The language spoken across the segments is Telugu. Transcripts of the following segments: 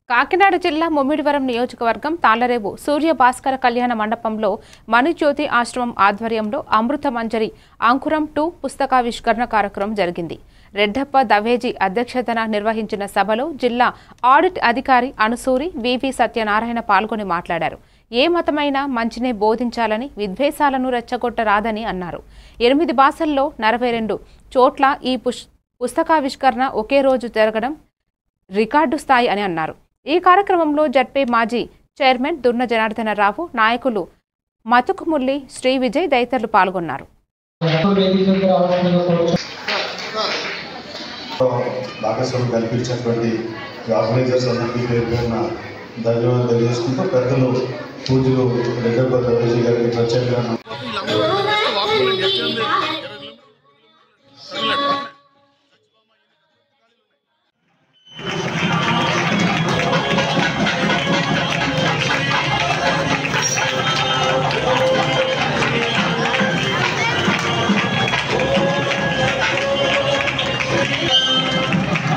కాకినాడ జిల్లా ముమ్మిడివరం నియోజకవర్గం తాళ్లరేవు సూర్య భాస్కర కళ్యాణ మండపంలో మనుజ్యోతి ఆశ్రమం ఆధ్వర్యంలో అమృత మంజరి అంకురం 2 పుస్తకావిష్కరణ కార్యక్రమం జరిగింది. రెడ్డప్ప దవేజీ అధ్యక్షతన నిర్వహించిన సభలో జిల్లా ఆడిట్ అధికారి అనుసూరి వివి సత్యనారాయణ పాల్గొని మాట్లాడారు. ఏ మతమైనా మంచినే బోధించాలని, విద్వేషాలను రెచ్చగొట్టరాదని అన్నారు. 8 భాషల్లో 42 చోట్ల ఈ పుస్తకావిష్కరణ ఒకే రోజు జరగడం రికార్డు స్థాయి అని అన్నారు. ఈ కార్యక్రమంలో జడ్పీ మాజీ చైర్మన్ దుర్న జనార్దనరావు, నాయకులు మతుకుముల్లి, శ్రీ విజయ్ తదితరులు పాల్గొన్నారు. ధన్యవాదాలు తెలియజేసుకుంటూ పెద్దలు పూజలు రెడ్డప్ప దవేజీ గారికి ప్రత్యేకంగా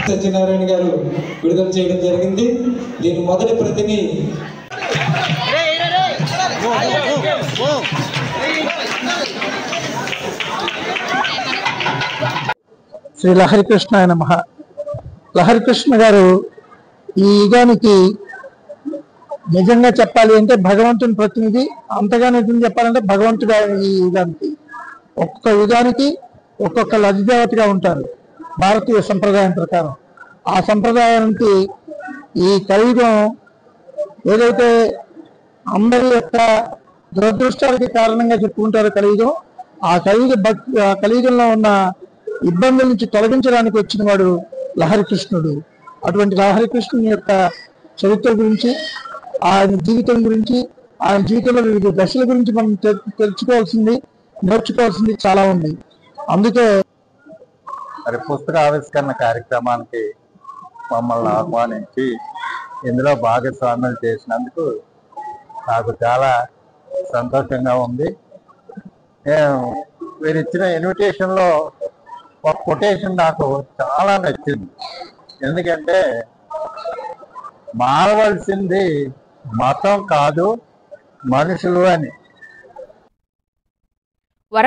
సత్యనారాయణ గారు విడుదల చేయడం జరిగింది. దీని మొదటి ప్రతిని శ్రీ లహరికృష్ణాయ నమః. లహరికృష్ణ గారు ఈ యుగానికి నిజంగా చెప్పాలి అంటే భగవంతుని ప్రతినిధి. అంతగా నిజం చెప్పాలంటే భగవంతుడు ఈ యుగానికి, ఒక్కొక్క యుగానికి ఒక్కొక్క లజ్జదేవతగా ఉంటారు భారతీయ సంప్రదాయం ప్రకారం. ఆ సంప్రదాయానికి ఈ కలియుగం ఏదైతే అందరి యొక్క దురదృష్టాలకి కారణంగా చెప్పుకుంటారో కలియుగం, ఆ కలియుగంలో ఉన్న ఇబ్బందుల నుంచి తొలగించడానికి వచ్చిన వాడు లహరికృష్ణుడు. అటువంటి లహరికృష్ణుని యొక్క చరిత్ర గురించి, ఆయన జీవితం గురించి, ఆయన జీవితంలో వివిధ దశల గురించి మనం నేర్చుకోవాల్సింది చాలా ఉంది. అందుకే మరి పుస్తక ఆవిష్కరణ కార్యక్రమానికి మమ్మల్ని ఆహ్వానించి ఇందులో భాగస్వామ్యం చేసినందుకు నాకు చాలా సంతోషంగా ఉంది. మీరు ఇచ్చిన ఇన్విటేషన్లో ఒక కొటేషన్ నాకు చాలా నచ్చింది. ఎందుకంటే మారవలసింది మతం కాదు మనుషులు అని.